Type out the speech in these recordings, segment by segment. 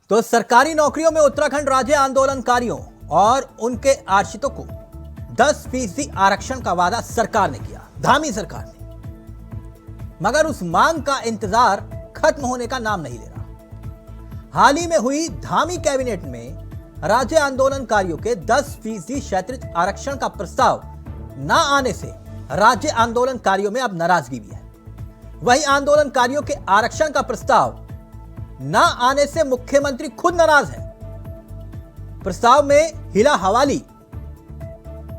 तो सरकारी नौकरियों में उत्तराखंड राज्य आंदोलनकारियों और उनके आश्रितों को 10% आरक्षण का वादा सरकार ने किया, धामी सरकार ने, मगर उस मांग का इंतजार खत्म होने का नाम नहीं ले रहा। हाल ही में हुई धामी कैबिनेट में राज्य आंदोलनकारियों के 10% क्षैतिज आरक्षण का प्रस्ताव न आने से राज्य आंदोलनकारियों में अब नाराजगी भी है। वहीं आंदोलनकारियों के आरक्षण का प्रस्ताव न आने से मुख्यमंत्री खुद नाराज है। प्रस्ताव में हिला हवाली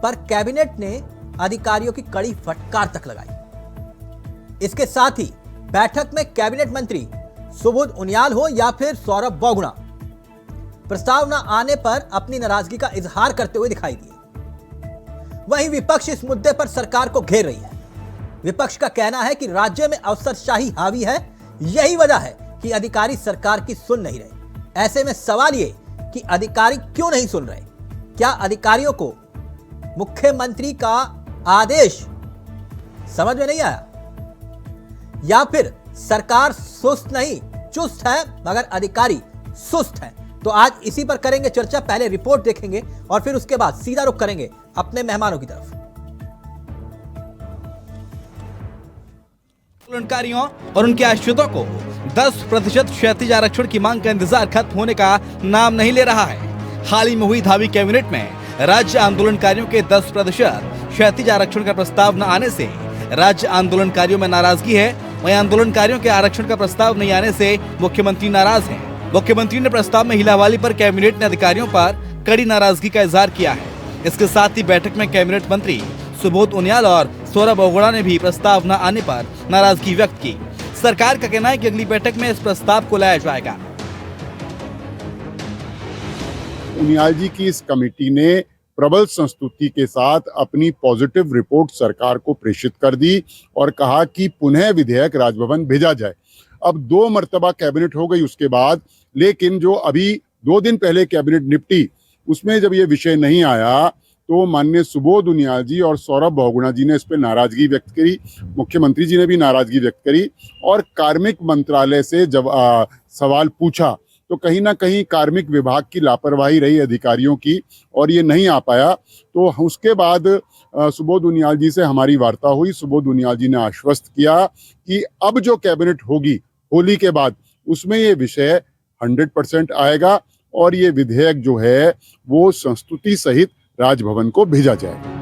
पर कैबिनेट ने अधिकारियों की कड़ी फटकार तक लगाई। इसके साथ ही बैठक में कैबिनेट मंत्री सुबोध उनियाल हो या फिर सौरभ बोगुणा प्रस्ताव न आने पर अपनी नाराजगी का इजहार करते हुए दिखाई दिए। वहीं विपक्ष इस मुद्दे पर सरकार को घेर रही है। विपक्ष का कहना है कि राज्य में अफसरशाही हावी है, यही वजह है कि अधिकारी सरकार की सुन नहीं रहे। ऐसे में सवाल ये कि अधिकारी क्यों नहीं सुन रहे? क्या अधिकारियों को मुख्यमंत्री का आदेश समझ में नहीं आया, या फिर सरकार सुस्त नहीं चुस्त है मगर अधिकारी सुस्त है? तो आज इसी पर करेंगे चर्चा। पहले रिपोर्ट देखेंगे और फिर उसके बाद सीधा रुख करेंगे अपने मेहमानों की तरफ। आंदोलनकारियों और उनके आश्रितों को 10% क्षैतिज आरक्षण की मांग का इंतजार खत्म होने का नाम नहीं ले रहा है। हाल ही में हुई धामी कैबिनेट में राज्य आंदोलनकारियों के 10% क्षैतिज आरक्षण का प्रस्ताव न आने से राज्य आंदोलनकारियों में नाराजगी है। वहीं आंदोलनकारियों के आरक्षण का प्रस्ताव नहीं आने से मुख्यमंत्री नाराज हैं। मुख्यमंत्री ने प्रस्ताव में हिलावाली पर कैबिनेट ने अधिकारियों पर कड़ी नाराजगी का इजहार किया है। इसके साथ ही बैठक में कैबिनेट मंत्री सुबोध उनियाल और सौरभ बोगुणा ने भी प्रस्ताव न आने पर नाराजगी व्यक्त की। सरकार का कहना है कि अगली बैठक में इस प्रस्ताव को लाया जाएगा। उनियाल जी की इस कमेटी ने प्रबल संस्तुति के साथ अपनी पॉजिटिव रिपोर्ट सरकार को प्रेषित कर दी और कहा कि पुनः विधेयक राजभवन भेजा जाए। अब 2 मर्तबा कैबिनेट हो गई उसके बाद, लेकिन जो अभी 2 दिन पहले कैबिनेट निपटी उसमें जब ये विषय नहीं आया तो माननीय सुबोध उनियाल जी और सौरभ बोगुणा जी ने इस पर नाराजगी व्यक्त करी, मुख्यमंत्री जी ने भी नाराजगी व्यक्त करी और कार्मिक मंत्रालय से जब सवाल पूछा तो कहीं ना कहीं कार्मिक विभाग की लापरवाही रही अधिकारियों की और ये नहीं आ पाया। तो उसके बाद सुबोध उनियाल जी से हमारी वार्ता हुई। सुबोध उनियाल जी ने आश्वस्त किया कि अब जो कैबिनेट होगी होली के बाद उसमें ये विषय 100% आएगा और ये विधेयक जो है वो संस्तुति सहित राजभवन को भेजा जाएगा।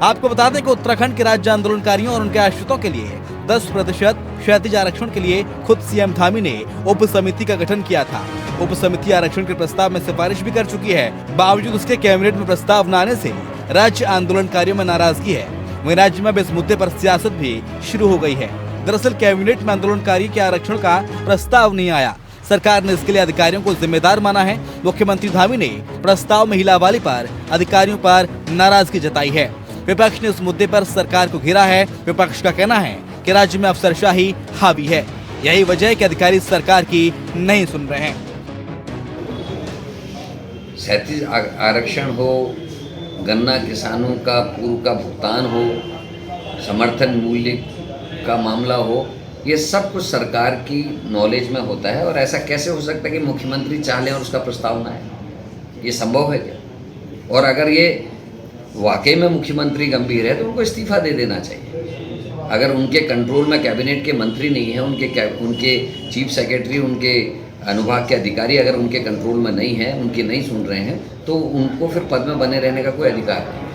आपको बता दें कि उत्तराखंड के राज्य आंदोलनकारियों और उनके आश्रितों के लिए 10% क्षैतिज आरक्षण के लिए खुद सीएम धामी ने उप समिति का गठन किया था। उप समिति आरक्षण के प्रस्ताव में सिफारिश भी कर चुकी है। बावजूद उसके कैबिनेट में प्रस्ताव न आने से राज्य आंदोलनकारियों में नाराजगी है। वहीं राज्य में इस मुद्दे पर सियासत भी शुरू हो गई है। दरअसल कैबिनेट में आंदोलनकारियों के आरक्षण का प्रस्ताव नहीं आया। सरकार ने इसके लिए अधिकारियों को जिम्मेदार माना है। मुख्यमंत्री धामी ने प्रस्ताव में हिलावाली पर अधिकारियों पर नाराजगी जताई है। विपक्ष ने इस मुद्दे पर सरकार को घेरा है। विपक्ष का कहना है कि राज्य में अफसरशाही हावी है, यही वजह है कि अधिकारी सरकार की नहीं सुन रहे हैं। क्षैतिज आरक्षण हो, गन्ना किसानों का पूर्व का भुगतान हो, समर्थन मूल्य का मामला हो, ये सब कुछ सरकार की नॉलेज में होता है। और ऐसा कैसे हो सकता है कि मुख्यमंत्री चाह लें और उसका प्रस्ताव ना आए? ये संभव है क्या? और अगर ये वाकई में मुख्यमंत्री गंभीर है तो उनको इस्तीफा दे देना चाहिए। अगर उनके कंट्रोल में कैबिनेट के मंत्री नहीं है, उनके चीफ सेक्रेटरी, उनके अनुभाग के अधिकारी अगर उनके कंट्रोल में नहीं है, उनकी नहीं सुन रहे हैं, तो उनको फिर पद में बने रहने का कोई अधिकार नहीं है।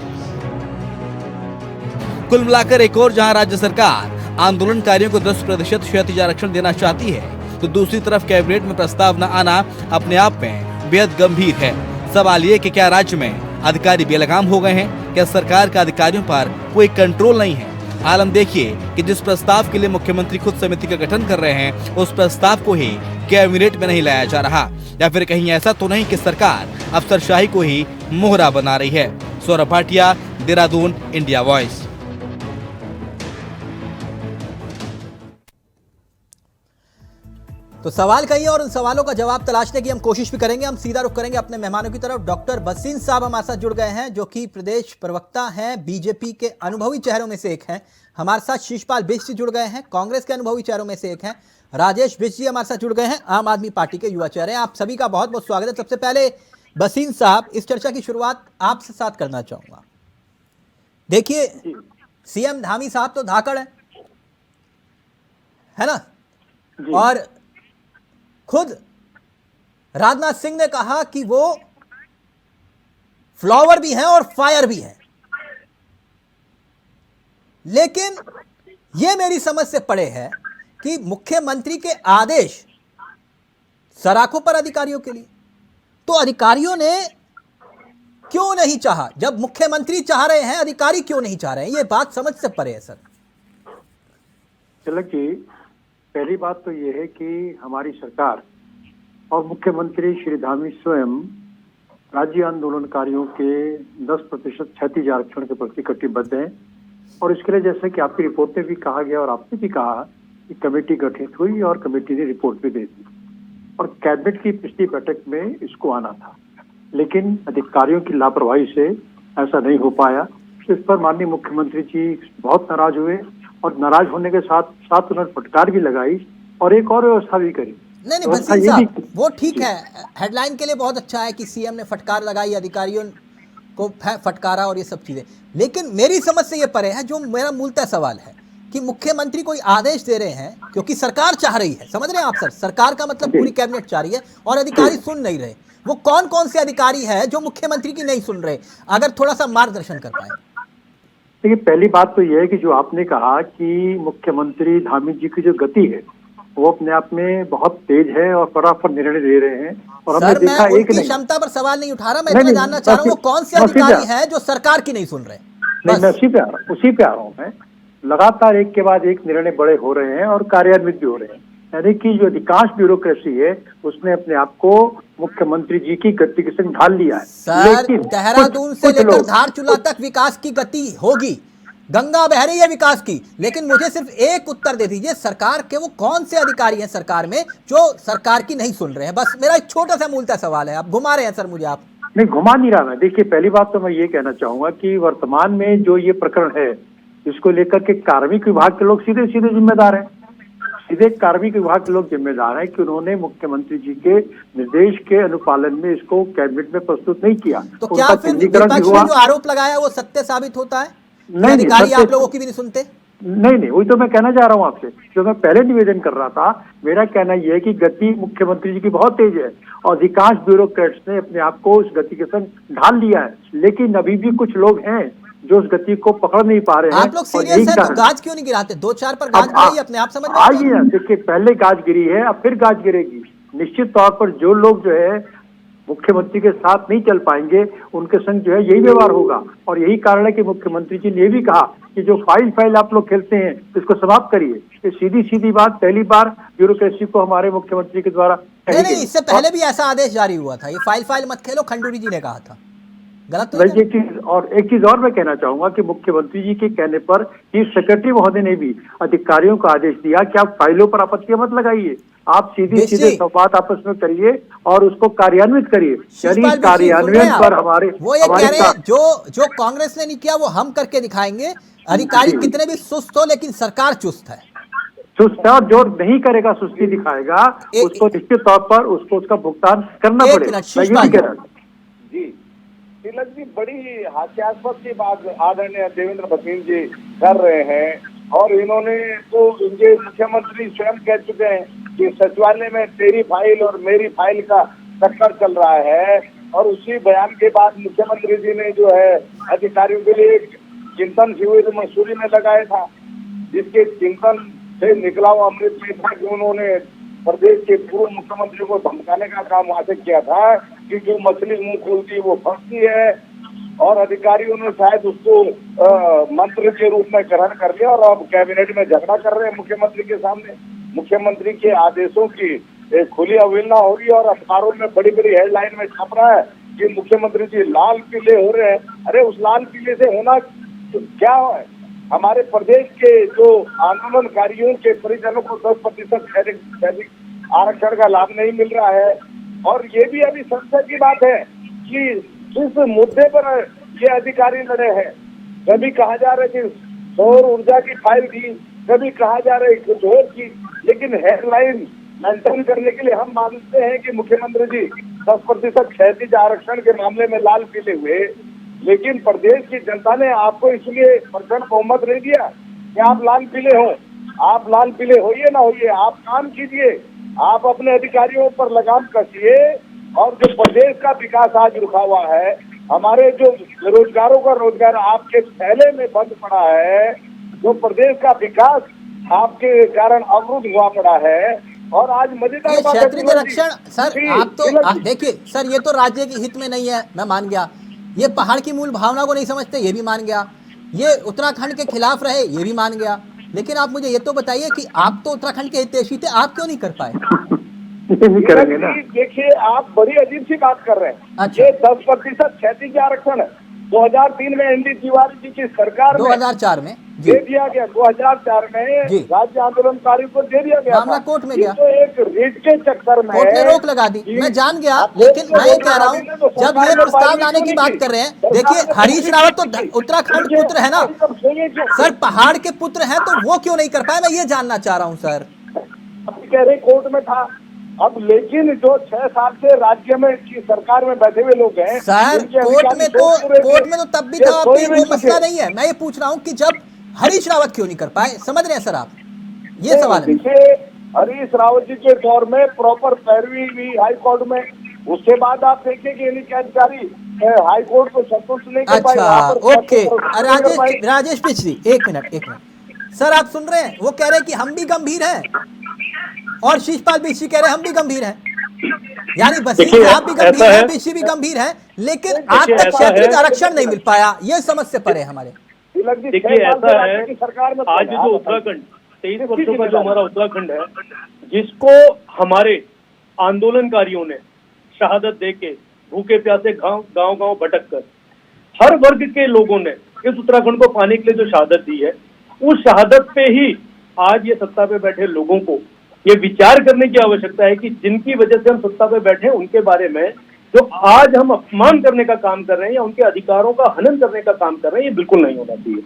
कुल मिलाकर एक और जहां राज्य सरकार आंदोलनकारियों को 10% क्षैतिज आरक्षण देना चाहती है, तो दूसरी तरफ कैबिनेट में प्रस्ताव न आना अपने आप में बेहद गंभीर है। सवाल ये कि क्या राज्य में अधिकारी बेलगाम हो गए हैं? क्या सरकार का अधिकारियों पर कोई कंट्रोल नहीं है? आलम देखिए कि जिस प्रस्ताव के लिए मुख्यमंत्री खुद समिति का गठन कर रहे हैं, उस प्रस्ताव को ही कैबिनेट में नहीं लाया जा रहा, या फिर कहीं ऐसा तो नहीं कि सरकार अफसरशाही को ही मोहरा बना रही है। Saurabh Bhatia, Dehradun, India voice. तो सवाल कही और उन सवालों का जवाब तलाशने की हम कोशिश भी करेंगे। हम सीधा रुख करेंगे अपने मेहमानों की तरफ। डॉक्टर बसीन साहब हमारे साथ जुड़ गए हैं, जो कि प्रदेश प्रवक्ता हैं, बीजेपी के अनुभवी चेहरों में से एक हैं। हमारे साथ शिशपाल बिष्ट जी जुड़ गए हैं, कांग्रेस के अनुभवी चेहरों में से एक हैं। राजेश बिष्ट जी हमारे साथ जुड़ गए हैं, आम आदमी पार्टी के युवा चेहरे हैं। आप सभी का बहुत बहुत स्वागत है। सबसे पहले बसीन साहब, इस चर्चा की शुरुआत आपसे साथ करना चाहूंगा। देखिए, सीएम धामी साहब तो धाकड़ है ना, और खुद राजनाथ सिंह ने कहा कि वो फ्लावर भी हैं और फायर भी हैं। लेकिन यह मेरी समझ से परे है कि मुख्यमंत्री के आदेश सराखों पर अधिकारियों के लिए, तो अधिकारियों ने क्यों नहीं चाहा? जब मुख्यमंत्री चाह रहे हैं, अधिकारी क्यों नहीं चाह रहे हैं? यह बात समझ से परे है सर। तिलक जी, पहली बात तो ये है कि हमारी सरकार और मुख्यमंत्री श्री धामी स्वयं राज्य आंदोलनकारियों के 10% क्षैतिज आरक्षण के प्रति कटिबद्ध हैं। और इसके लिए जैसे कि आपकी रिपोर्ट में भी कहा गया और आपने भी कहा कि कमेटी गठित हुई और कमेटी ने रिपोर्ट भी दे दी और कैबिनेट की पिछली बैठक में इसको आना था, लेकिन अधिकारियों की लापरवाही से ऐसा नहीं हो पाया। इस पर माननीय मुख्यमंत्री जी बहुत नाराज हुए और नाराज होने के साथ साथ उन्होंने फटकार भी लगाई और एक और व्यवस्था भी करी। नहीं बसीन साहब, वो ठीक है, हेडलाइन के लिए बहुत अच्छा है कि सीएम ने फटकार लगाई, अधिकारियों को फटकारा और ये सब चीजें। लेकिन मेरी समझ से ये परे है, जो मेरा मूलतः सवाल है कि मुख्यमंत्री कोई आदेश दे रहे हैं क्योंकि सरकार चाह रही है, समझ रहे हैं आप सर? सरकार का मतलब पूरी कैबिनेट चाह रही है और अधिकारी सुन नहीं रहे। वो कौन कौन से अधिकारी है जो मुख्यमंत्री की नहीं सुन रहे? अगर थोड़ा सा मार्गदर्शन कर पाए। देखिए, पहली बात तो यह है कि जो आपने कहा कि मुख्यमंत्री धामी जी की जो गति है वो अपने आप में बहुत तेज है और फटाफट निर्णय ले रहे हैं। और हमने देखा एक नहीं, क्षमता पर सवाल नहीं उठा रहा, मैं इतना जानना चाह रहा हूँ वो कौन से अधिकारी है जो सरकार की नहीं सुन रहे? नहीं, मैं उसी पे आ रहा हूँ। मैं लगातार एक के बाद एक निर्णय बड़े हो रहे हैं और कार्यान्वित भी हो रहे हैं। यानी कि जो अधिकांश ब्यूरोक्रेसी है उसने अपने आप को मुख्यमंत्री जी की गति के संग ढाल लिया है। सर, देहरादून से लेकर धारचूला तक विकास की गति होगी, गंगा बह रही है विकास की। लेकिन मुझे सिर्फ एक उत्तर दे दीजिए, सरकार के वो कौन से अधिकारी हैं सरकार में जो सरकार की नहीं सुन रहे हैं? बस मेरा एक छोटा सा मूलतः सवाल है। आप घुमा रहे हैं सर मुझे। आप नहीं, घुमा नहीं रहा मैं। देखिए, पहली बात तो मैं ये कहना चाहूंगा कि वर्तमान में जो ये प्रकरण है इसको लेकर के कार्मिक विभाग के लोग सीधे सीधे जिम्मेदार हैं। सीधे कार्मिक विभाग के लोग जिम्मेदार हैं कि उन्होंने मुख्यमंत्री जी के निर्देश के अनुपालन में इसको कैबिनेट में प्रस्तुत नहीं किया। तो क्या फिर विपक्ष ने जो आरोप लगाया वो सत्य साबित होता है? अधिकारी आप लोगों की भी नहीं सुनते? नहीं, वही तो मैं कहना चाह रहा हूँ आपसे। जो मैं पहले निवेदन कर रहा था, मेरा कहना यह है कि गति मुख्यमंत्री जी की बहुत तेज है और अधिकांश ब्यूरोक्रेट्स ने अपने आप को उस गति के संग ढाल लिया है। लेकिन अभी भी कुछ लोग हैं जो उस गति को पकड़ नहीं पा रहे हैं। आप लोग सीरियस हैं तो गाज क्यों नहीं गिराते? 2-4 पर गाज गिराइए, अपने आप समझ में आइए। देखिए, पहले गाज गिरी है, अब फिर गाज गिरेगी। निश्चित तौर पर जो लोग जो है मुख्यमंत्री के साथ नहीं चल पाएंगे उनके संग जो है यही व्यवहार होगा। और यही कारण है कि मुख्यमंत्री जी ने ये भी कहा कि जो फाइल आप लोग खेलते हैं इसको समाप्त करिए। ये सीधी बात पहली बार ब्यूरोक्रेसी को हमारे मुख्यमंत्री के द्वारा नहीं, इससे पहले भी ऐसा आदेश जारी हुआ था। ये फाइल मत खेलो, खंडूरी जी ने कहा था। गलत तो एक चीज और मैं कहना चाहूंगा कि मुख्यमंत्री जी के कहने पर चीफ सेक्रेटरी महोदय ने भी अधिकारियों को आदेश दिया कि आप फाइलों पर आपत्तियां मत लगाइए, आप सीधे संवाद आपस में करिए और उसको कार्यान्वित करिए। यानी कार्यान्वयन पर हमारे वो ये कह रहे हैं जो कांग्रेस ने नहीं किया वो हम करके दिखाएंगे। अधिकारी कितने भी सुस्त हो लेकिन सरकार चुस्त है। सुस्त और जो नहीं करेगा, सुस्ती दिखाएगा, उसको निश्चित तौर पर उसको उसका भुगतान करना पड़ेगा। तिलक जी, बड़ी हास्यास्पद की बात आदरणीय देवेंद्र बसीन जी कर रहे हैं और इन्होंने तो इनके मुख्यमंत्री स्वयं कह चुके हैं कि सचिवालय में तेरी फाइल और मेरी फाइल का चक्कर चल रहा है। और उसी बयान के बाद मुख्यमंत्री जी ने जो है अधिकारियों के लिए चिंतन शिविर मसूरी में लगाया था, जिसके चिंतन से निकला हुआ अमृत में था कि उन्होंने प्रदेश के पूर्व मुख्यमंत्री को धमकाने का काम वहां से किया था कि जो मछली मुंह खोलती है वो फंसती है। और अधिकारियों ने शायद उसको मंत्र के रूप में ग्रहण कर लिया और अब कैबिनेट में झगड़ा कर रहे हैं मुख्यमंत्री के सामने। मुख्यमंत्री के आदेशों की खुली अवहेलना हो रही है और अखबारों में बड़ी बड़ी हेडलाइन में छप रहा है कि मुख्यमंत्री जी लाल पीले हो रहे हैं। अरे उस लाल पीले से होना क्या है? हमारे प्रदेश के जो आंदोलनकारियों के परिजनों को 10% आरक्षण का लाभ नहीं मिल रहा है। और ये भी अभी संशय की बात है कि जिस मुद्दे पर ये अधिकारी लड़े हैं, कभी कहा जा रहा है कि सौर ऊर्जा की फाइल दी, कभी कहा जा रहा है कुछ और की, लेकिन हेडलाइन मेंटेन करने के लिए हम मानते हैं कि मुख्यमंत्री जी 10% क्षैतिज आरक्षण के मामले में लाल पीले हुए, लेकिन प्रदेश की जनता ने आपको इसलिए प्रचंड बहुमत नहीं दिया कि आप लाल पीले हो। आप लाल पीले होइए ना होइए, आप काम कीजिए, आप अपने अधिकारियों पर लगाम कसिए, और जो प्रदेश का विकास आज रुका हुआ है, हमारे जो बेरोजगारों का रोजगार आपके थैले में बंद पड़ा है, जो प्रदेश का विकास आपके कारण अवरुद्ध हुआ पड़ा है, और आज मजेदार ये बात है क्षेत्रीय विनोद जी, आरक्षण सर, कि आप तो विनोद जी, देखिए सर, ये तो राज्य के हित में नहीं है, मैं मान गया। ये पहाड़ की मूल भावना को नहीं समझते, ये भी मान गया। ये उत्तराखंड के खिलाफ रहे, ये भी मान गया। लेकिन आप मुझे ये तो बताइए कि आप तो उत्तराखंड के हितैषी थे, आप क्यों नहीं कर पाए? नहीं करेंगे ना। देखिए, आप बड़ी अजीब सी बात कर रहे हैं। अच्छा। ये 10% क्षैतिज आरक्षण 2003 में एनडी तिवारी जी की सरकार में 2004 में जी दे दिया गया। 2004 में जी। राज्य आंदोलनकारियों को दे दिया गया मामला था। कोर्ट में ये गया। तो एक रिट के चक्कर में कोर्ट ने रोक लगा दी, मैं जान गया। लेकिन मैं ये कह रहा हूँ, जब ये प्रस्ताव लाने की बात कर रहे हैं, देखिए हरीश रावत तो उत्तराखंड पुत्र है ना सर, पहाड़ के पुत्र हैं, तो वो क्यों नहीं कर पाए? मैं ये जानना चाह रहा हूँ सर। अभी कह रहे कोर्ट में था अब, लेकिन जो 6 साल से राज्य में की सरकार में बैठे हुए लोग हैं सर, इनके कोर्ट अधिकारी में तो तब भी ये था, सोच अभी नहीं वो मसला सके। नहीं है। मैं ये पूछ रहा हूँ कि जब हरीश रावत क्यों नहीं कर पाए, समझ रहे हैं सर आप? ये सवाल है। देखिए, हरीश रावत जी के दौर में प्रॉपर पैरवी हुई हाई कोर्ट में। उसके बाद आप देखिए कि इनके अधिकारी हाई कोर्ट को संतुष्ट नहीं कर पाए। अच्छा, वहाँ पर ओके। राजेश राजेश पिछली एक मिनट सर, आप सुन रहे हैं? वो कह रहे हैं कि हम भी गंभीर हैं, और शिषपाल बिशी कह रहे हैं हम भी गंभीर हैं। यानी वसीम साहब भी गंभीर है, बिशी भी गंभीर है, लेकिन आज तक क्षेत्रीय आरक्षण नहीं मिल पाया। ये समझ से परे हमारे। देखिए, ऐसा है, आज जो उत्तराखंड 23 वर्षों का जो हमारा उत्तराखंड है, जिसको हमारे आंदोलनकारियों ने शहादत देके, भूखे प्यासे गांव भटक कर, हर वर्ग के लोगों ने इस उत्तराखंड को पाने के लिए जो शहादत दी है, उस शहादत पे ही आज ये सत्ता पे बैठे लोगों को ये विचार करने की आवश्यकता है कि जिनकी वजह से हम सत्ता पे बैठे हैं, उनके बारे में जो आज हम अपमान करने का काम कर रहे हैं या उनके अधिकारों का हनन करने का काम कर रहे हैं, ये बिल्कुल नहीं होना चाहिए।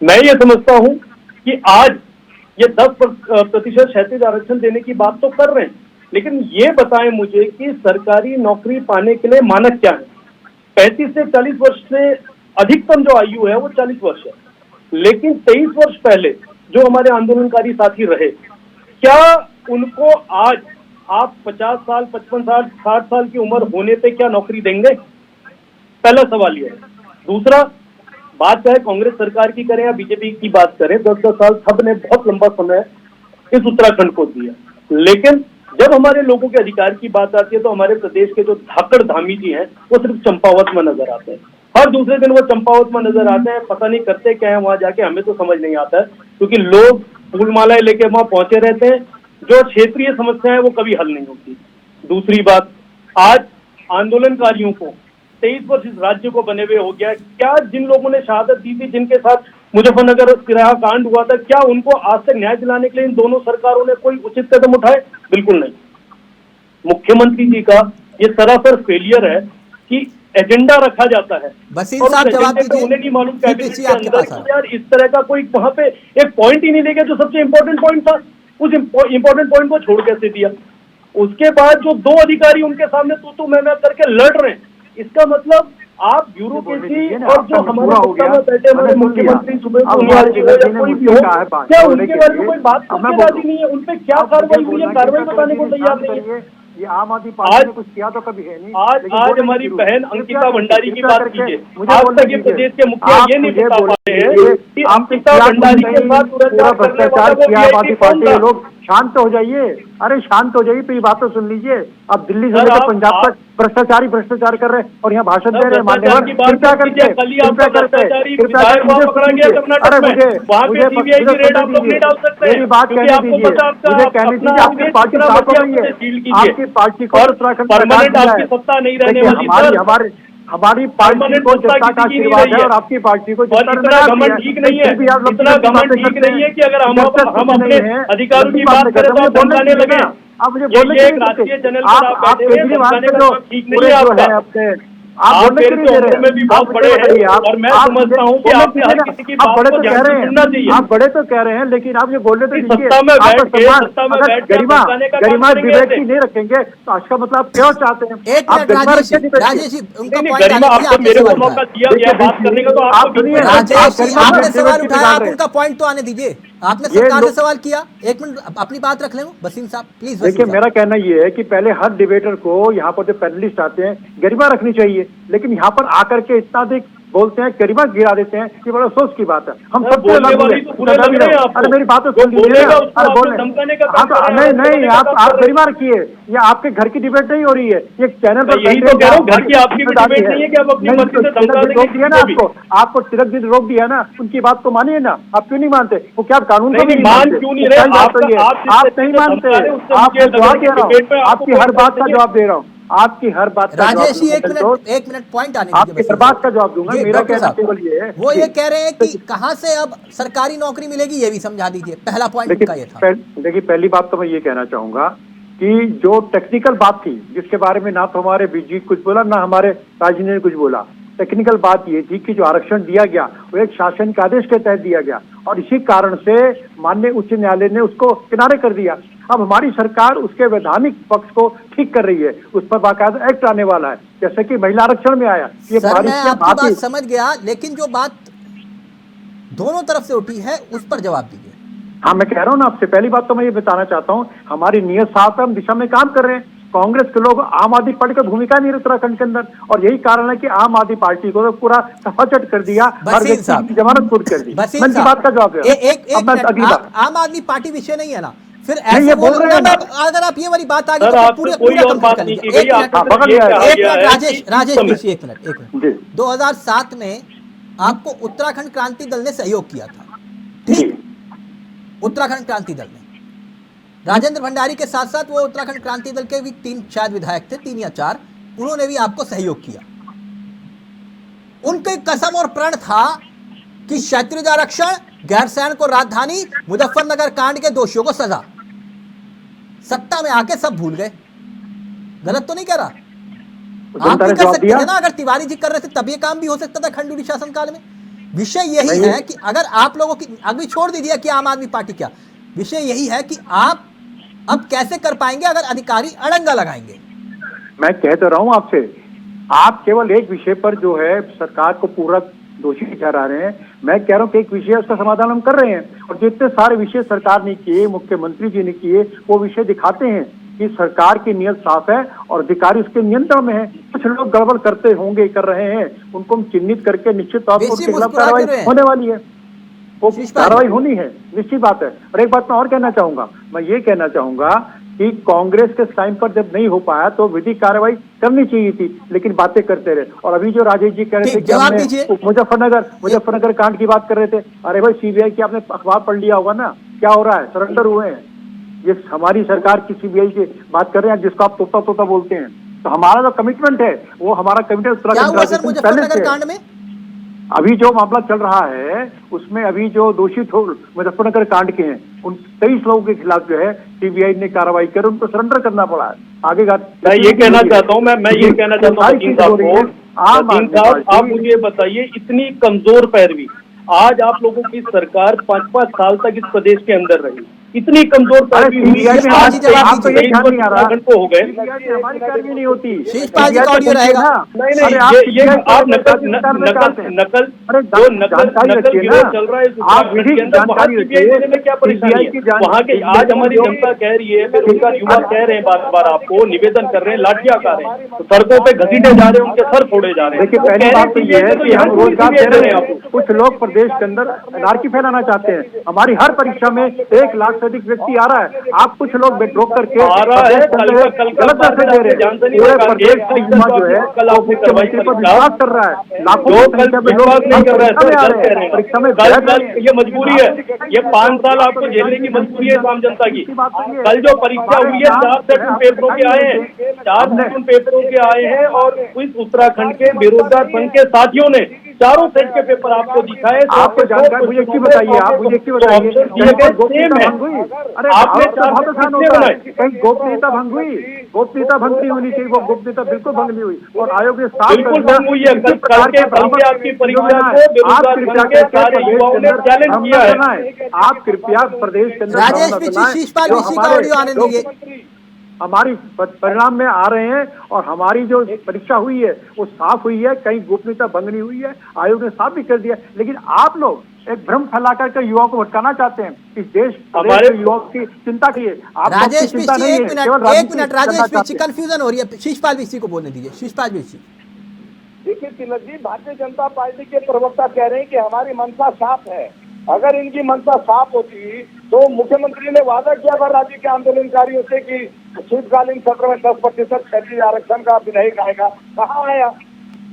मैं ये समझता हूं कि आज ये 10% क्षैतिज आरक्षण देने की बात तो कर रहे हैं, लेकिन ये बताएं मुझे कि सरकारी नौकरी पाने के लिए मानक क्या है? 35 से 40 वर्ष से अधिकतम जो आयु है वो 40 वर्ष है, लेकिन 23 वर्ष पहले जो हमारे आंदोलनकारी साथी रहे, क्या उनको आज आप 50 साल, 55 साल, 60 साल की उम्र होने पे क्या नौकरी देंगे? पहला सवाल ये है। दूसरा, बात चाहे कांग्रेस सरकार की करें या बीजेपी की बात करें, 10-10 साल सबने बहुत लंबा समय इस उत्तराखंड को दिया, लेकिन जब हमारे लोगों के अधिकार की बात आती है तो हमारे प्रदेश के जो धाकड़ धामी जी हैं वो सिर्फ चंपावत में नजर आते हैं। हर दूसरे दिन वो चंपावत में नजर आते हैं, पता नहीं करते क्या है वहां जाके, हमें तो समझ नहीं आता है, क्योंकि लोग फूलमालाएं लेके वहां पहुंचे रहते हैं, जो क्षेत्रीय समस्याएं वो कभी हल नहीं होती। दूसरी बात, आज आंदोलनकारियों को 23 वर्ष इस राज्य को बने हुए हो गया, क्या जिन लोगों ने शहादत दी थी, जिनके साथ मुजफ्फरनगर किराया कांड हुआ था, क्या उनको आज तक न्याय दिलाने के लिए इन दोनों सरकारों ने कोई उचित कदम उठाए? बिल्कुल नहीं। मुख्यमंत्री जी का ये सरासर फेलियर है कि एजेंडा रखा जाता है, वसीम साहब जवाब दीजिए। उन्हें नहीं मालूम कैबिनेट के आपके अंदर पास कि यार इस तरह का कोई वहां पे एक पॉइंट ही नहीं लेके जो सबसे इंपॉर्टेंट पॉइंट था, उस इंपॉर्टेंट पॉइंट को छोड़ कैसे दिया? उसके बाद जो 2 अधिकारी उनके सामने तू मैं करके लड़ रहे हैं, इसका मतलब आप ब्यूरोक्रेसी और जो हमारे सत्ता में बैठे हमारे मुख्यमंत्री सुब्रत सोनियाल जी हो या कोई भी हो, क्या उनके बारे में कोई बात करके राजी नहीं है? उन पे क्या कार्रवाई हुई है, कार्रवाई बताने को तैयार नहीं है। ये आम आदमी पार्टी ने कुछ किया तो कभी है नहीं। आज हमारी बहन अंकिता भंडारी की बात कीजिए, आज तक ये प्रदेश के मुखिया ये नहीं बता पाते हैं कि अंकिता भंडारी के साथ पूरा भ्रष्टाचार किया आम आदमी पार्टी के लोग। शांत हो जाइए, अरे शांत हो जाइए, तो ये बात तो सुन लीजिए। अब दिल्ली से लेकर पंजाब तक भ्रष्टाचारी कर रहे हैं और यहाँ भाषण दे रहे हैं मान्यवर। कृपया करके अरे मेरी बात कहने दीजिए, मुझे कहने दीजिए। आपकी पार्टी साफ हो रही है, आपकी पार्टी को उत्तराखंड परमानेंट आपकी सत्ता नहीं रहने वाली। हमारी पार्टी परमानेंट को सत्ता जनता का किसी की नहीं आशीर्वाद रही है है। और आपकी पार्टी को और जनता ने इतना लगा घमंड दिया ठीक नहीं है, फिर भी आप लोग इतना लंबी घमंड बातें ठीक करते नहीं है हैं। कि अगर हम जब तक हम कुछ अपने नहीं है, अधिकारों लंबी की बात बात नहीं करें करते, तो मुझे आप बोलने धमकाने दीजिए लगे। ना। आप मुझे बोलने ये क्यों एक नहीं राष्ट्रीय देते? चैनल पर आप आप बैठे हुए केजरीवाल धमकाने के का जो काम ठीक नहीं पूरे है जो आपका। है अपने आप आप बोलने क्यों मेरे नहीं से दे रहे उम्र में हैं? भी आप बहुत मुझे बड़े हैं बताइए, और मैं आप मुझे समझता हूँ कि बोलने आपने दीजिए हर ना। किसी की आप बात बड़े को तो कह ध्यान से रहे हैं, सुनना चाहिए। आप बड़े तो कह रहे हैं, लेकिन आप ये बोलने तो इस दीजिए। सत्ता में आपका बैठ के सम्मान सत्ता में अगर बैठ के आप गरिमा धमकाने का काम गरिमा करेंगे विवेक ऐसे। की नहीं रखेंगे तो इसका मतलब आप क्यों चाहते हैं? एक आप मिनट गरिमा राजेश जी, रखिए डिबेट राजेश जी उनका नहीं, पॉइंट गरिमा आने आपको दीजिए, आपने मेरे को सवाल मौका उठाया। दिया गया बात करने का तो आपको आप सुनिए, बीच में राजेश आप जी गरिमा आपने को सवाल डिबेट उठाया, निकाल आप रहे हैं। उनका पॉइंट तो आने दीजिए। आपने ये सरकार से लोग सवाल किया, एक मिनट अपनी बात रख लें। वसीम साहब प्लीज। देखिए, वसीम साहब मेरा कहना ये है कि पहले हर डिबेटर को यहाँ पर जो पैनलिस्ट आते हैं गरिमा रखनी चाहिए, लेकिन यहाँ पर आकर के इतना अधिक बोलते हैं, गरिमा गिरा देते हैं, ये बड़ा अफसोस की बात है। हम सर, सबसे बोलने लागू वाली है, तो बुरे मैं लग भी रहे हैं रहूं। आपको। अरे मेरी बात तो जो सुन लीजिए बोलेगा ना। उसको अरे आपने बोले धमकाने का हाँ काम कर तो रहे हैं, नहीं नहीं, का आप काम कर रहे गरिमा हैं। रखिए। ये आपके घर की डिबेट नहीं हो रही है, ये चैनल पर यही बैठे तो कह रहा हूँ, हैं, घर की आपकी भी जिम्मेदारी डिबेट नहीं है कि आप अपनी नहीं, मर्जी से तो धमका तिलक दिन देंगे रोक दिया ना किसी को भी। आपको तिलक दिन रोक दिया ना, उनकी बात तो मानिए ना। आप क्यों नहीं मानते? वो क्या आप कानून को भी नहीं, नहीं मान मानते? क्यों नहीं तो रहे? सही बात तो ये है। आप जिस आप तरीके नहीं से मानते, धमका रहे हैं, उससे आप मुझे लग रहा जवाब है दे कि रहा डिबेट में हूँ, आपको आपकी हर कोई बात का नहीं है। जवाब दे रहा हूँ, आपकी हर बात का जवाब राजेश जी दूंगा। एक मिनट पॉइंट आने आपकी दीजिए। हर बात का जवाब दूंगा। जी, मेरा डॉक्टर कहना साहब, केवल ये है वो ये जी। कह रहे हैं कि कहां से अब सरकारी नौकरी मिलेगी, ये भी समझा दीजिए। पहला पॉइंट उनका ये था। देखिए, पहली बात तो मैं ये कहना चाहूंगा कि जो टेक्निकल बात थी, जिसके बारे में ना तो हमारे बीजी कुछ बोला, ना हमारे राजी ने कुछ बोला। टेक्निकल बात ये थी कि जो आरक्षण दिया गया वो एक शासन के आदेश के तहत दिया गया और इसी कारण से माननीय उच्च न्यायालय ने उसको किनारे कर दिया। अब हमारी सरकार उसके वैधानिक पक्ष को ठीक कर रही है, उस पर बाकायदा एक्ट आने वाला है, जैसे कि महिला आरक्षण में आया। ये सर बारिश मैं के आपकी भांति बात समझ गया, लेकिन जो बात दोनों तरफ से उठी है उस पर जवाब दीजिए। हाँ, मैं कह रहा हूँ ना आपसे, पहली बात तो मैं ये बताना चाहता हूँ, हमारी नियत साफ है, हम दिशा में काम कर रहे हैं। कांग्रेस के लोग आम आदमी पार्टी का भूमिका नहीं है उत्तराखंड के अंदर, और यही कारण है कि आम आदमी पार्टी को तो पूरा सफाचट कर दिया, हर वसीम व्यक्ति साहब, की जमानत खुद कर दी। वसीम मैं इनकी साहब, बात का जवाब दे रहा हूं। एक अब मैं अगली बात आम आदमी पार्टी विषय नहीं है ना, फिर नहीं, ऐसे ये बोल रहे हैं ना, ना। अगर आप ये वाली बात आ गई सर, तो फिर आपसे पूरे कोई पूरा और कंप्लीट बात कर नहीं लीजिए। की गई, एक आपको मिनट, पकड़ ये लिया कहा एक गया मिनट, है राजेश कि राजेश इस समय- प्लीज, एक मिनट। जी 2007 में आपको उत्तराखंड क्रांति दल ने सहयोग किया था, ठीक? उत्तराखंड क्रांति दल ने राजेंद्र भंडारी के साथ साथ वो उत्तराखंड क्रांति दल के भी 3 शायद विधायक थे, 3 या 4, उन्होंने भी आपको सहयोग किया। उनके कसम और प्रण था कि क्षत्रिय आरक्षण, गैरसैंण को राजधानी, मुजफ्फरनगर कांड के दोषियों को सजा। सत्ता में आके सब भूल गए। गलत तो नहीं कह रहा? आप जनता भी ने कर जवाब सकते दिया। थे ना, अगर तिवारी जी कर रहे थे तब ये काम भी हो सकता था खंडूरी शासनकाल में। विषय यही नहीं। है कि अगर आप लोगों की, अभी छोड़ दीजिए कि आम आदमी पार्टी क्या, विषय यही है कि आप अब कैसे कर पाएंगे अगर अधिकारी अड़ंगा लगाएंगे। मैं कह तो रहा हूं आपसे, आप केवल एक विषय पर जो है सरकार को पूरा दोषी ठहरा रहे हैं। मैं कह रहा हूं कि एक विषय, उसका समाधान हम कर रहे हैं, और जितने सारे विषय सरकार ने किए, मुख्यमंत्री जी ने किए, वो विषय दिखाते हैं कि सरकार की नीयत साफ है और अधिकारी उसके नियंत्रण में है। कुछ लोग गड़बड़ करते होंगे, कर रहे हैं, उनको हम चिन्हित करके निश्चित तौर पर बेसी उनके खिलाफ मुस्कुरा कार्रवाई क्यों रहे हैं? होने वाली है, वो शीश पाल। कार्रवाई होनी है, निश्चित बात है। और एक बात मैं और कहना चाहूंगा, मैं ये कहना चाहूंगा कि कांग्रेस के टाइम पर जब नहीं हो पाया तो विधिक कार्रवाई करनी चाहिए थी, लेकिन बातें करते रहे। और अभी जो राजेश जी कह रहे थे ठीक, कि जवाब हमने दीजिए। मुजफ्फरनगर कांड की बात कर रहे थे, अरे भाई सीबीआई की आपने अखबार पढ़ लिया होगा ना, क्या हो रहा है, सरेंडर हुए हैं। ये हमारी सरकार की सीबीआई की बात कर रहे हैं, जिसको आप तोता तोता बोलते हैं। तो हमारा जो कमिटमेंट है, वो हमारा कमिटमेंट क्या हुआ सर मुजफ्फरनगर कांड में? अभी जो मामला चल रहा है उसमें अभी जो दोषी मुजफ्फरनगर कांड के हैं, उन 23 लोगों के खिलाफ जो है सीबीआई ने कार्रवाई कर उनको सरेंडर करना पड़ा है। आगे मैं ये कहना चाहता हूँ, मैं ये कहना चाहता हूँ वकील साहब को, वकील साहब आप मुझे बताइए, इतनी कमजोर पैरवी आज आप लोगों की सरकार 5-5 साल तक इस प्रदेश के अंदर रही, इतनी कमजोर पैरवी हुई सीबीआई में आज जब आप तो ये ध्यान नहीं आ रहा, को हो गए। हमारी पैरवी नहीं होती, शीश पाल जी का ऑडियो रहेगा। नहीं अरे ये आप नकल अरे जो जानकारी नकल रखिए गिरोह ना, चल रहा है इस आप उत्तराखंड विधि के अंदर, वहाँ जानकारी सीबीआई रखिए, देने में क्या परेशानी है? वहाँ के आज हमारी जनता कह रही है, बेरोजगार युवा कह रहे हैं, बार बार आपको निवेदन कर रहे हैं, लाठियां खा रहे हैं, तो सड़कों पे घसीटे जा रहे हैं, उनके सर फोड़े जा रहे हैं। देखिए, वो पहली कह बात तो रहे ये हैं है कि हम रोजगार दे रहे हैं। आपको। कुछ लोग प्रदेश के अंदर अनारकी फैलाना चाहते हैं। हमारी हर परीक्षा में 1 लाख से से अधिक व्यक्ति आ रहा है, आप कुछ लोग रोक करके आ रहा है, गलत मैसेज दे रहे हैं। पूरे प्रदेश का युवा जो है वो मुख्यमंत्री पर विश्वास कर रहा है, लाखों की संख्या में लोग परीक्षा में ये मजबूरी है, ये 5 साल आपको झेलने की मजबूरी है आम जनता की। कल जो परीक्षा हुई है 4 सेट उन पेपरों के आए हैं, 4 सेट उन पेपरों के आए हैं, और इस उत्तराखंड के बेरोजगार संघ के साथियों ने चारों सेट के पेपर आपको दिखाए। आपको जानकारी मुझे एक बताइए, आप मुझे एक बताइए, गोपनीयता भंग हुई? अरे आपने कहीं गोपनीयता भंग हुई? गोपनीयता भंग नहीं होनी चाहिए, वो गोपनीयता बिल्कुल भंग नहीं हुई, और आयोग ने साफ बिल्कुल भंग हुई है। आपकी परीक्षा को बेरोजगार के सारे युवाओं ने चैलेंज किया है। आप कृपया प्रदेश के अंदर राजेश पिछी, शीशपाल पिछी का ऑडियो आने दीजिए। हमारी परिणाम में आ रहे हैं, और हमारी जो परीक्षा हुई है वो साफ हुई है, कहीं गोपनीयता भंग नहीं हुई है, आयोग ने साफ भी कर दिया। लेकिन आप लोग एक भ्रम फैला करके युवाओं को भटकाना चाहते हैं। इस देश हमारे युवाओं की चिंता की है। राजेश पिछी, एक मिनट राजेश पिछी, कंफ्यूजन हो रही है, शीशपाल पिछी को बोलने दीजिए। शीशपाल पिछी, देखिए तिलक जी, भारतीय जनता पार्टी के प्रवक्ता कह रहे हैं कि हमारी मंशा साफ है। अगर इनकी मंशा साफ होती तो मुख्यमंत्री ने वादा किया था राज्य के आंदोलनकारियों से कि शीतकालीन सत्र में 10% क्षैतिज आरक्षण का विधेयक आएगा। कहाँ आया?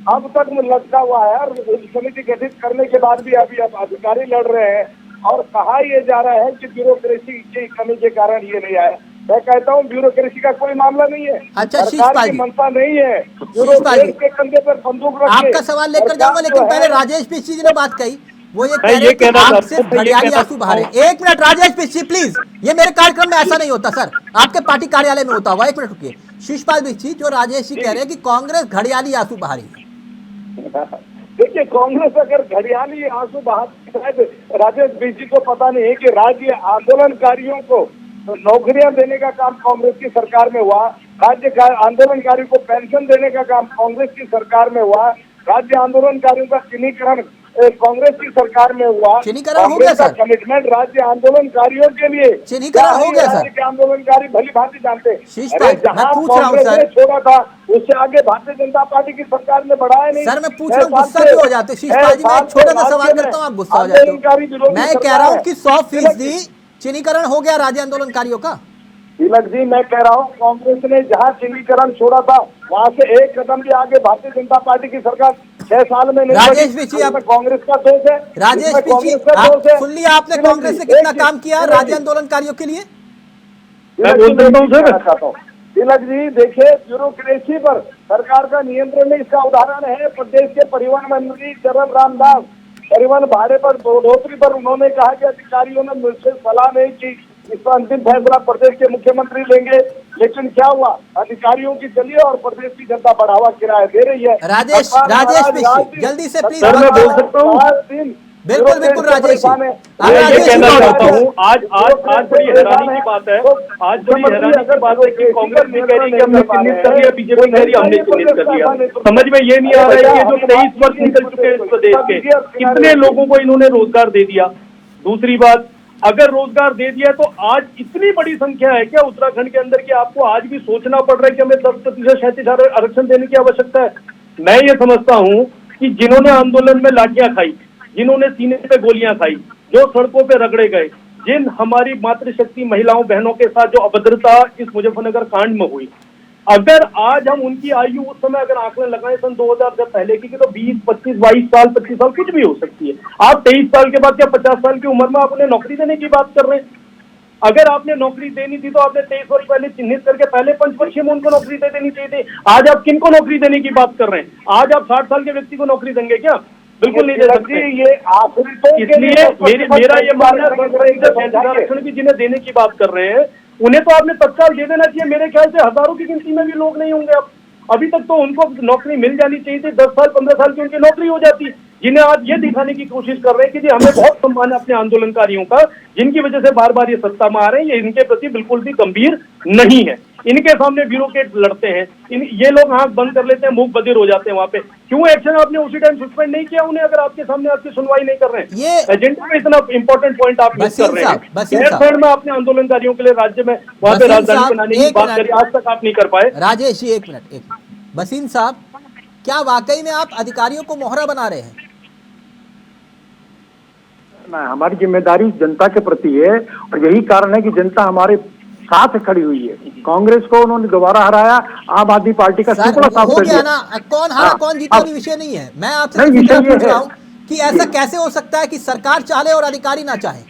अब तक लटका हुआ है, और समिति गठित करने के बाद भी अभी अब अधिकारी लड़ रहे हैं, और कहा ये जा रहा है कि ब्यूरोक्रेसी की कमी के कारण ये नहीं आया। मैं कहता हूँ ब्यूरोक्रेसी का कोई मामला नहीं है। अच्छा, सरकार की मंशा नहीं है ब्यूरोक्रेसी के कंधे पर बंदूक रख के। आपका सवाल लेकर जाऊंगा, लेकिन पहले राजेश पिछी जी ने बात कही, वो ये कह रहे हैं कि आप सिर्फ घड़ियाली आंसू बहा रहे हैं। एक मिनट राजेश पिछी प्लीज, ये मेरे कार्यक्रम में ऐसा नहीं होता सर, आपके पार्टी कार्यालय में होता होगा। एक मिनट रुकिए। शीशपाल पिछी, जो राजेश जी कह रहे हैं कि कांग्रेस घड़ियाली आंसू बहा रही है। देखिए, कांग्रेस अगर घड़ियाली आंसू बहाती है, राजेश बिजी को पता नहीं है कि राज्य आंदोलनकारियों को नौकरियां देने का काम कांग्रेस की सरकार में हुआ, राज्य आंदोलनकारियों को पेंशन देने का काम कांग्रेस की सरकार में हुआ, राज्य आंदोलनकारियों का चिन्हीकरण कांग्रेस की सरकार में हुआ। चिन्हीकरण हो गया सर, कमिटमेंट राज्य आंदोलनकारियों के लिए चिन्हीकरण हो गया सर। राज्य के आंदोलनकारी भली भांति जानते हैं। मैं पूछ रहा हूँ सर, छोड़ा था उससे आगे भारतीय जनता पार्टी की सरकार ने बढ़ाया नहीं। सर मैं पूछ रहा हूँ, गुस्सा क्यों हो जाते? शीशपाल जी, मैं एक छोटा सा सवाल करता हूँ, आप गुस्सा हो जाते हो। मैं कह रहा हूँ कि 100% चिन्हीकरण हो गया राज्य आंदोलनकारियों का। तिलक जी, मैं कह रहा हूँ कांग्रेस ने जहाँ चिन्हीकरण छोड़ा था वहाँ से एक कदम भी आगे भारतीय जनता पार्टी की सरकार 6 साल में नहीं। राजेश पिछी, आप कांग्रेस का दोष है। राजेश पिछी, सुन लिया आपने कांग्रेस ने कितना काम किया राज्य आंदोलनकारियों के लिए? मैं बोल देता हूँ सर। तिलक जी देखिए, ब्यूरोक्रेसी पर सरकार का नियंत्रण नहीं, इसका उदाहरण है प्रदेश के परिवहन मंत्री चरण रामदास। परिवहन भाड़े पर बढ़ोतरी पर उन्होंने कहा कि अधिकारियों ने मुझसे सलाह नहीं की, इस पर अंतिम फैसला प्रदेश के मुख्यमंत्री लेंगे। लेकिन क्या हुआ? अधिकारियों की चलिए और प्रदेश की जनता बढ़ावा किराया दे रही है। राजेश पिछी, जल्दी से प्लीज। सर मैं बोल सकता हूँ? बिल्कुल बिल्कुल राजेश, मैं ये कहना चाहता हूँ, आज बड़ी हैरानी की बात है, आज बड़ी हैरानी की बात है कि कांग्रेस ने कह रही है कि हमने चिन्हित कर लिया, बीजेपी कह रही है हमने चिन्हित कर लिया। समझ में ये नहीं आ रहा है कि जो 23 वर्ष निकल चुके हैं इस प्रदेश के, कितने लोगों को इन्होंने रोजगार दे दिया। दूसरी बात, अगर रोजगार दे दिया तो आज इतनी बड़ी संख्या है क्या उत्तराखंड के अंदर कि आपको आज भी सोचना पड़ रहा है कि हमें 10% क्षैतिज आरक्षण देने की आवश्यकता है? मैं ये समझता हूँ कि जिन्होंने आंदोलन में लाठियां खाई, जिन्होंने सीने पे गोलियां खाई, जो सड़कों पे रगड़े गए, जिन हमारी मातृशक्ति महिलाओं बहनों के साथ जो अभद्रता इस मुजफ्फरनगर कांड में हुई, अगर आज हम उनकी आयु उस समय अगर आंकड़े लगाएं सन 2000 से पहले की, तो 20, 25, 22 साल, 25 साल कुछ भी हो सकती है। आप 23 साल के बाद क्या 50 साल की उम्र में आप उन्हें नौकरी देने की बात कर रहे हैं? अगर आपने नौकरी देनी थी तो आपने 23 वर्ष पहले चिन्हित करके पहले पंचवर्षीय में उनको नौकरी दे देनी चाहिए थी। आज आप किनको नौकरी देने की बात कर रहे हैं? आज आप 60 साल के व्यक्ति को नौकरी देंगे क्या? बिल्कुल नहीं दे सकते। ये आखिरी तो इसलिए मेरा ये मानना है आरक्षण की जिन्हें देने की बात कर रहे हैं उन्हें तो आपने तत्काल दे देना चाहिए। मेरे ख्याल से हजारों की गिनती में भी लोग नहीं होंगे अब। अभी तक तो उनको नौकरी मिल जानी चाहिए थी, 10 साल 15 साल की उनकी नौकरी हो जाती, जिन्हें आज ये दिखाने की कोशिश कर रहे हैं कि जी हमें बहुत सम्मान है अपने आंदोलनकारियों का, जिनकी वजह से बार बार ये सत्ता में आ रहे हैं, ये इनके प्रति बिल्कुल भी गंभीर नहीं है। इनके सामने ब्यूरोक्रेट लड़ते हैं, ये लोग आंख बंद कर लेते हैं, मुंह बधिर हो जाते हैं। वहां पे क्यों एक्शन आपने उसी टाइम सस्पेंड नहीं किया उन्हें, अगर आपके सामने आपकी सुनवाई नहीं कर रहे हैं? ये एजेंडा में इतना इंपॉर्टेंट पॉइंट आप मिस कर रहे हैं। में अपने आंदोलनकारियों के लिए राज्य में वहां पे राजधानी बनाने की बात करी, आज तक आप नहीं कर पाए। राजेश जी एक मिनट, बसीन साहब, क्या वाकई में आप अधिकारियों को मोहरा बना रहे हैं? ना, हमारी जिम्मेदारी जनता के प्रति है और यही कारण है कि जनता हमारे साथ खड़ी हुई है। कांग्रेस को उन्होंने दोबारा हराया, आम आदमी पार्टी का सर, टुकड़ा साफ हो कर गया दिया। ना, कौन हारा हाँ, कौन जीता अब- भी विषय नहीं है। मैं आपसे नहीं, सिर्फ विषय इतना ये पूछ रहा है हूं कि ऐसा कैसे हो सकता है कि सरकार चाहे और अधिकारी ना चाहे।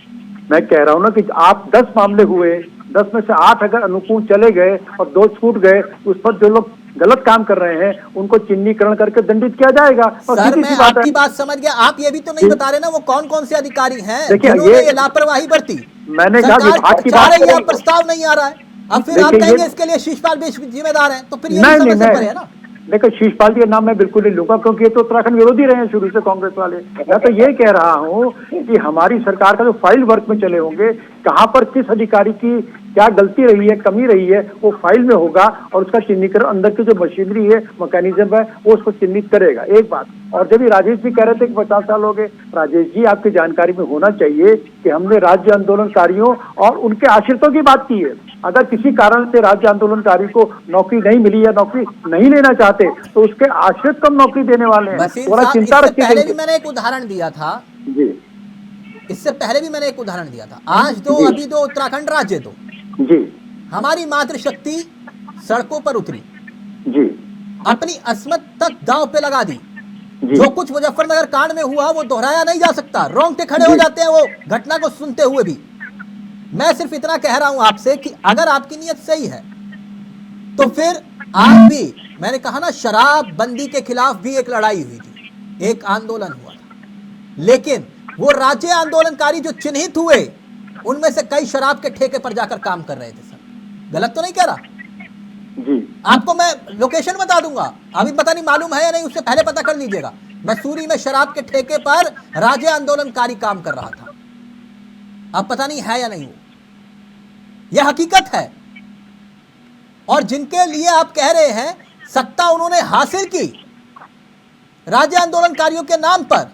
मैं कह रहा हूँ ना कि आप 10 मामले हुए, 10 में से 8 अगर अनुकूल चले गए और 2 छूट गए, उस पर जो लोग गलत काम कर रहे हैं उनको चिन्हीकरण करके दंडित किया जाएगा। और सर, सीधी मैं सी बात आपकी है। बात समझ गया। आप ये भी तो नहीं जी। बता रहे ना वो कौन कौन से अधिकारी हैं देखिए, जिन्होंने ये- ये लापरवाही बरती। मैंने कहा सरकार विभाग की चाह बात रही है, करें। प्रस्ताव नहीं आ रहा है, अब फिर आप देखिए, कहेंगे ये- इसके लिए शीशपाल भी जिम्मेदार है, तो फिर ये नहीं भी नहीं, समझ से परे है ना। देखो, शीशपाल जी का नाम मैं बिल्कुल नहीं लूंगा क्योंकि ये तो उत्तराखंड विरोधी रहे हैं शुरू से कांग्रेस वाले। मैं तो ये कह रहा हूँ कि हमारी सरकार का जो फाइल वर्क में चले होंगे, कहाँ पर किस अधिकारी की क्या गलती रही है, कमी रही है, वो फाइल में होगा और उसका चिन्हीकरण अंदर की जो मशीनरी है, मैकेनिज्म है, वो उसको चिन्हित करेगा। एक बात। और जब ये राजेश जी कह रहे थे कि 50 साल हो गए, राजेश जी आपकी जानकारी में होना चाहिए कि हमने राज्य आंदोलनकारियों और उनके आश्रितों की बात की है। अगर किसी कारण से राज्य आंदोलनकारी को नौकरी नहीं मिली या नौकरी नहीं लेना चाहते तो उसके आश्रित कम नौकरी देने वाले हैं। वसीम थोड़ा साहब, चिंता इससे रखिए। पहले भी मैंने एक उदाहरण दिया था। जी इससे पहले भी मैंने एक उदाहरण दिया था। आज दो, जी। अभी दो, उत्तराखंड राज्य दो। जी हमारी मातृशक्ति सड़कों पर उतरी, जी अपनी अस्मत तक दांव पे लगा दी। जी जो कुछ मुजफ्फरनगर कांड में हुआ वो दोहराया नहीं जा सकता। रोंगटे खड़े हो जी। जाते हैं वो घटना को सुनते हुए भी। मैं सिर्फ इतना कह रहा हूं आपसे कि अगर आपकी नीयत सही है तो फिर आप भी, मैंने कहा ना, शराब बंदी के खिलाफ भी एक लड़ाई हुई थी, एक आंदोलन हुआ था, लेकिन वो राज्य आंदोलनकारी जो चिन्हित हुए उनमें से कई शराब के ठेके पर जाकर काम कर रहे थे। सर, गलत तो नहीं कह रहा? जी आपको मैं लोकेशन बता दूंगा, अभी पता नहीं मालूम है या नहीं, उससे पहले पता कर लीजिएगा। मसूरी में शराब के ठेके पर राज्य आंदोलनकारी काम कर रहा था। अब पता नहीं है या नहीं, वो यह हकीकत है। और जिनके लिए आप कह रहे हैं सत्ता उन्होंने हासिल की राज्य आंदोलनकारियों के नाम पर,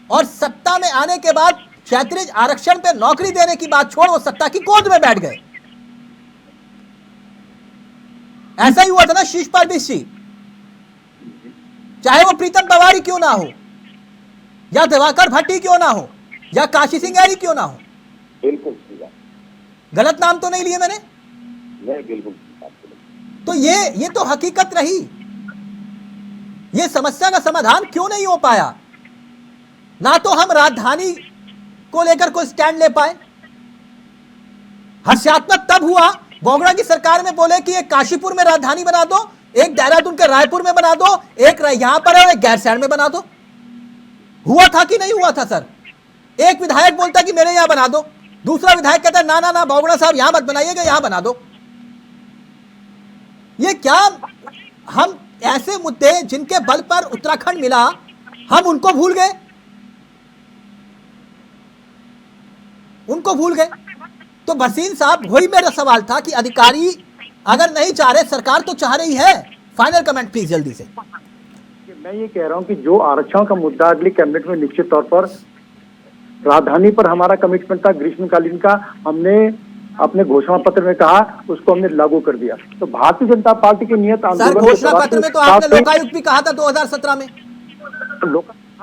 और सत्ता में आने के बाद क्षैतिज आरक्षण पे नौकरी देने की बात छोड़ वो सत्ता की गोद में बैठ गए। ऐसा ही हुआ था ना शीशपाल बिस्सी, चाहे वो प्रीतम तवारी क्यों ना हो, या दिवाकर भट्टी क्यों ना हो, या काशी सिंह क्यों ना हो। बिल्कुल सही बात। गलत नाम तो नहीं लिए मैंने? नहीं, बिल्कुल सही बात बोली। तो ये तो हकीकत रही। ये समस्या का समाधान क्यों नहीं हो पाया? ना तो हम राजधानी को लेकर कोई स्टैंड ले पाए। हर्षात्मक तब हुआ बोगड़ा की सरकार में बोले कि एक काशीपुर में राजधानी बना दो, एक देहरादून के रायपुर में बना दो, एक यहां पर है और एक गैरसैंण में बना दो। हुआ था कि नहीं हुआ था सर? एक विधायक बोलता कि मेरे यहां बना दो, दूसरा विधायक कहता है ना ना ना बोगड़ा साहब यहां मत बनाइएगा, यहां बना दो। ये क्या, हम ऐसे मुद्दे जिनके बल पर उत्तराखंड मिला हम उनको भूल गए, उनको भूल गए। तो भसीन साहब, वही मेरा सवाल था कि अधिकारी अगर नहीं चाह रहे, सरकार तो चाह रही है। फाइनल कमेंट प्लीज जल्दी से। मैं ये कह रहा हूँ कि जो आरक्षण का मुद्दा अगली कैबिनेट में निश्चित तौर पर, राजधानी पर हमारा कमिटमेंट था ग्रीष्मकालीन का, हमने अपने घोषणा पत्र में कहा, उसको हमने लागू कर दिया। तो भारतीय जनता पार्टी की नियत सर, आंदोलन घोषणा पत्र में तो आपने लोकायुक्त भी कहा था 2017 में।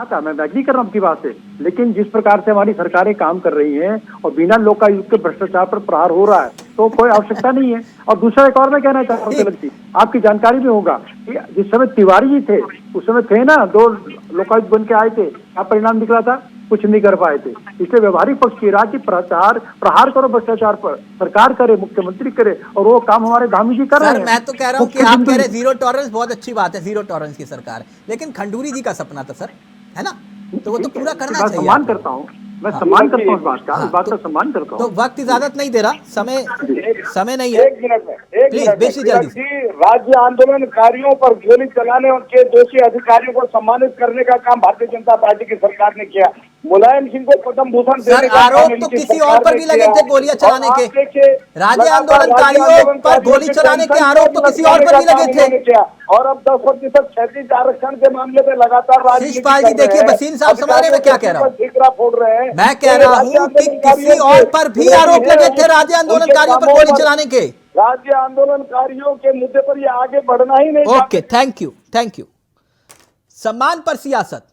था, मैं एग्री कर रहा हूँ आपकी बात से, लेकिन जिस प्रकार से हमारी सरकारें काम कर रही हैं और बिना लोकायुक्त के भ्रष्टाचार पर प्रहार हो रहा है तो कोई आवश्यकता नहीं है। और दूसरा एक और मैं कहना चाहता हूँ तिलक जी, आपकी जानकारी में होगा कि जिस समय तिवारी जी थे उस समय थे ना, 2 लोकायुक्त बन के आए थे, क्या परिणाम निकला था? कुछ नहीं कर पाए थे। इसलिए व्यवहारिक पक्ष की राज्य प्रहार करो भ्रष्टाचार पर, सरकार करे, मुख्यमंत्री करे, और वो काम हमारे धामी जी कर रहे हैं। मैं तो कह रहा हूँ कि आप कह रहे जीरो टॉलरेंस, बहुत अच्छी बात है, जीरो टॉलरेंस की सरकार, लेकिन खंडूरी जी का सपना था सर, है ना, तो वो तो पूरा करना चाहिए। सम्मान करता हूँ, मैं सम्मान करता हूँ इस बात का, इस बात का सम्मान करता तो हूँ। वक्त इजाजत नहीं दे रहा, समय नहीं है। एक मिनट में, एक प्लीज, मिनट बेशी में, जल्दी तिलक जी, राज्य आंदोलनकारियों पर गोली चलाने के दोषी अधिकारियों को सम्मानित करने का काम भारतीय जनता पार्टी की सरकार ने किया। मुलायम सिंह को पद्म भूषण सर, देने का आरोप काम तो इनकी किसी सरकार और पर ने भी लगे किया। थे गोलियां चलाने और के। आप देखिए, राज्य लगातार आंदोलनकारियों पर गोली के चलाने के टेंशन आरोप तो किसी और पर भी लगे थे। इन्होंने किया। और अब 10% क्षैतिज आरक्षण के मामले में लगातार राजनीति शिषपाल जी, कर रहे देखिए, हैं। भसीन साहब समझ रहे हैं मैं क्या कह रहा हूं? ठीकरा फोड़ रहे हैं। मैं कह रहा हूं कि किसी और पर भी आरोप लगे थे राज्य आंदोलनकारियों पर गोली चलाने के। राज्य आंदोलनकारियों के मुद्दे पर ये आगे बढ़ना ही नहीं। Okay, thank you, thank you. सम्मान पर सियासत,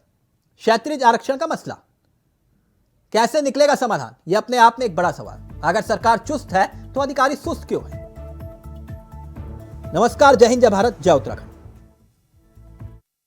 क्षैतिज आरक्षण का मसला, कैसे निकलेगा समाधान, यह अपने आप में एक बड़ा सवाल। अगर सरकार चुस्त है तो अधिकारी सुस्त क्यों है? नमस्कार, जय हिंद, जय भारत, जय उत्तराखंड।